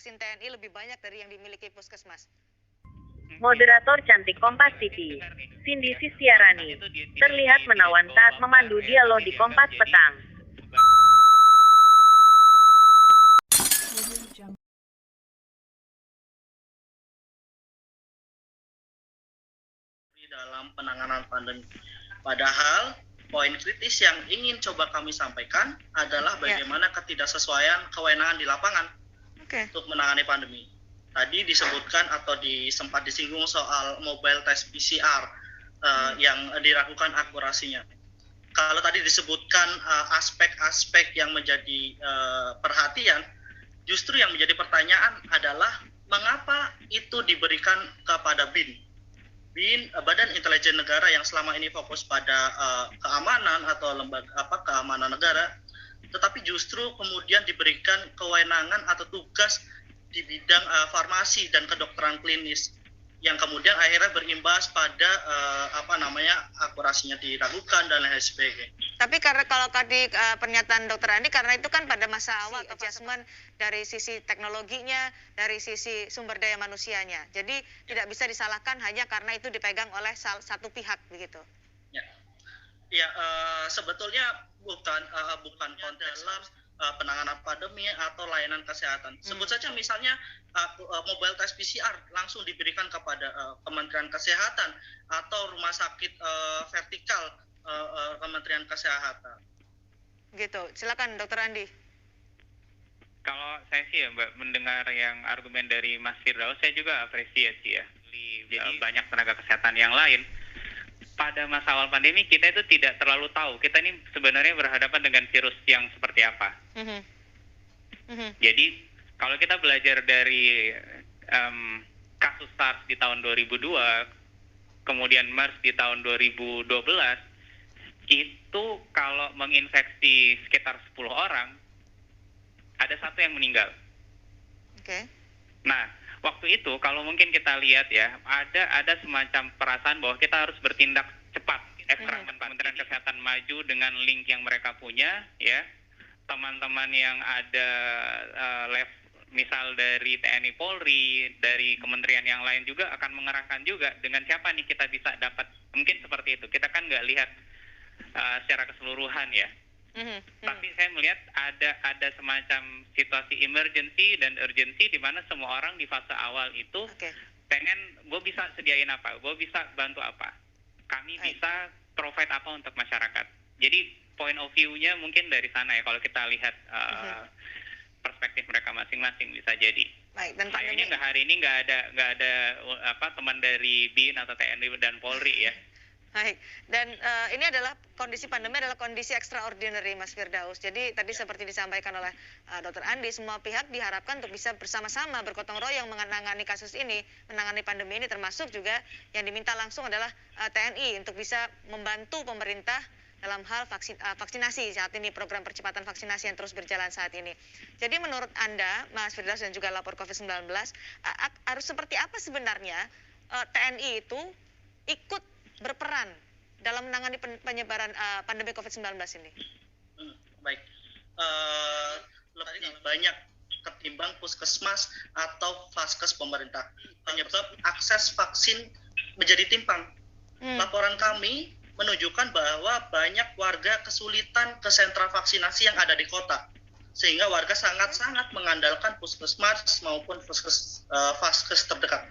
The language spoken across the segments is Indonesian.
vaksin TNI lebih banyak dari yang dimiliki Puskesmas. Moderator cantik Kompas TV, Cindy Sistiarani, terlihat menawan saat memandu dialog di Kompas Petang. Dalam penanganan pandemi. Padahal poin kritis yang ingin coba kami sampaikan adalah bagaimana ketidaksesuaian kewenangan di lapangan untuk menangani pandemi. Tadi disebutkan atau sempat disinggung soal mobile test PCR yang diragukan akurasinya. Kalau tadi disebutkan aspek-aspek yang menjadi perhatian, justru yang menjadi pertanyaan adalah mengapa itu diberikan kepada BIN, Badan Intelijen Negara yang selama ini fokus pada keamanan atau lembaga keamanan negara, tetapi justru kemudian diberikan kewenangan atau tugas di bidang farmasi dan kedokteran klinis yang kemudian akhirnya berimbas pada akurasinya diragukan dan lain sebagainya. Tapi karena kalau tadi pernyataan Dr. Andi, karena itu kan pada masa awal adjustment dari sisi teknologinya, dari sisi sumber daya manusianya. Jadi tidak bisa disalahkan hanya karena itu dipegang oleh satu pihak begitu. Ya, sebetulnya bukan dalam penanganan pandemi atau layanan kesehatan. Sebut saja misalnya mobile test PCR langsung diberikan kepada Kementerian Kesehatan atau rumah sakit vertikal Kementerian Kesehatan. Gitu. Silakan Dr. Andi. Kalau saya sih ya Mbak, mendengar yang argumen dari Mas Firdaus, saya juga apresiasi ya. Jadi banyak tenaga kesehatan yang lain. Pada masa awal pandemi kita itu tidak terlalu tahu kita ini sebenarnya berhadapan dengan virus yang seperti apa. Jadi kalau kita belajar dari kasus SARS di tahun 2002, kemudian MERS di tahun 2012, itu kalau menginfeksi sekitar 10 orang, ada satu yang meninggal. Nah, waktu itu kalau mungkin kita lihat ya, ada semacam perasaan bahwa kita harus bertindak cepat. Kementerian Kesehatan maju dengan link yang mereka punya, ya. Teman-teman yang ada misal dari TNI Polri, dari kementerian yang lain juga akan mengerahkan juga dengan siapa nih kita bisa dapat. Mungkin seperti itu. Kita kan nggak lihat secara keseluruhan ya. Tapi saya melihat ada semacam situasi emergency dan urgency di mana semua orang di fase awal itu pengen, gue bisa sediain apa, gue bisa bantu apa, kami bisa provide apa untuk masyarakat. Jadi point of view-nya mungkin dari sana ya, kalau kita lihat perspektif mereka masing-masing bisa jadi. Dan sayangnya hari ini nggak ada teman dari BIN atau TNI dan Polri ya. Baik, dan ini adalah kondisi pandemi adalah kondisi extraordinary, Mas Firdaus. Jadi tadi seperti disampaikan oleh Dr. Andi, semua pihak diharapkan untuk bisa bersama-sama bergotong royong menangani kasus ini, menangani pandemi ini, termasuk juga yang diminta langsung adalah TNI untuk bisa membantu pemerintah dalam hal vaksinasi saat ini, program percepatan vaksinasi yang terus berjalan saat ini. Jadi menurut Anda, Mas Firdaus dan juga lapor COVID-19, harus seperti apa sebenarnya TNI itu ikut berperan dalam menangani penyebaran pandemi COVID-19 ini? Baik, lebih banyak ketimbang puskesmas atau vaskes pemerintah. Penyebab akses vaksin menjadi timpang. Laporan kami menunjukkan bahwa banyak warga kesulitan ke sentra vaksinasi yang ada di kota, sehingga warga sangat-sangat mengandalkan puskesmas maupun vaskes terdekat.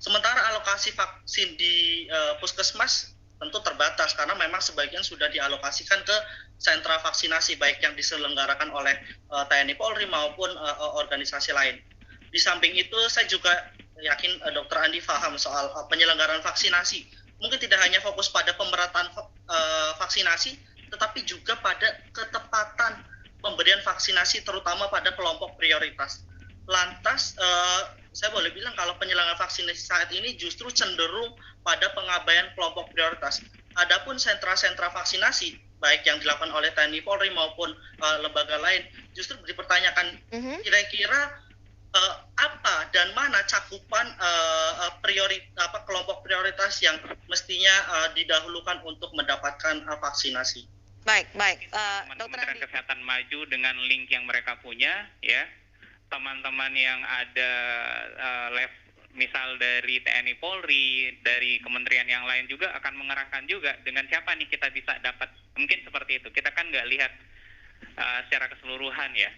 Sementara alokasi vaksin di puskesmas tentu terbatas karena memang sebagian sudah dialokasikan ke sentra vaksinasi baik yang diselenggarakan oleh TNI Polri maupun organisasi lain. Di samping itu saya juga yakin Dr. Andi paham soal penyelenggaraan vaksinasi. Mungkin tidak hanya fokus pada pemerataan vaksinasi, tetapi juga pada ketepatan pemberian vaksinasi terutama pada kelompok prioritas. Lantas saya boleh bilang kalau penyelenggaraan vaksinasi saat ini justru cenderung pada pengabaian kelompok prioritas. Adapun sentra-sentra vaksinasi baik yang dilakukan oleh TNI Polri maupun lembaga lain justru dipertanyakan kira-kira apa dan mana cakupan kelompok prioritas yang mestinya didahulukan untuk mendapatkan vaksinasi. Baik. Kementerian Kesehatan maju dengan link yang mereka punya, ya. teman-teman yang ada misal dari TNI Polri, dari kementerian yang lain juga akan mengerahkan juga dengan siapa nih kita bisa dapat, mungkin seperti itu. Kita kan nggak lihat secara keseluruhan ya.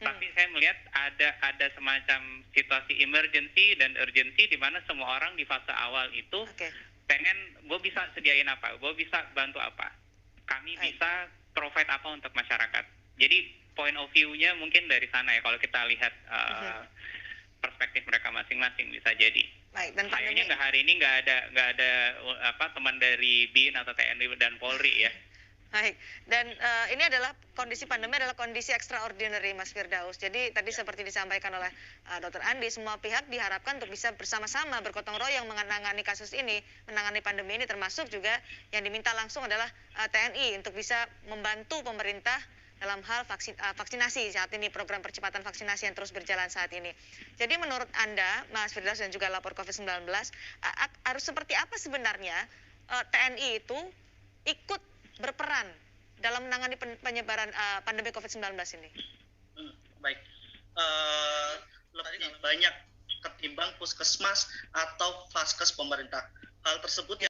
Tapi saya melihat ada semacam situasi emergency dan urgency di mana semua orang di fase awal itu pengen, gue bisa sediain apa, gue bisa bantu apa, kami bisa provide apa untuk masyarakat. Jadi point of view-nya mungkin dari sana ya, kalau kita lihat perspektif mereka masing-masing bisa jadi. Baik, dan kayaknya hari ini nggak ada teman dari BIN atau TNI dan Polri ya. Baik, dan ini adalah kondisi pandemi adalah kondisi extraordinary, Mas Firdaus. Jadi tadi seperti disampaikan oleh Dr. Andi, semua pihak diharapkan untuk bisa bersama-sama bergotong royong menangani kasus ini, menangani pandemi ini, termasuk juga yang diminta langsung adalah TNI untuk bisa membantu pemerintah dalam hal vaksinasi saat ini, program percepatan vaksinasi yang terus berjalan saat ini. Jadi menurut Anda, Mas Firdaus dan juga lapor COVID-19, harus seperti apa sebenarnya TNI itu ikut berperan dalam menangani penyebaran pandemi COVID-19 ini? Baik, lebih banyak ketimbang puskesmas atau vaskes pemerintah. Hal tersebut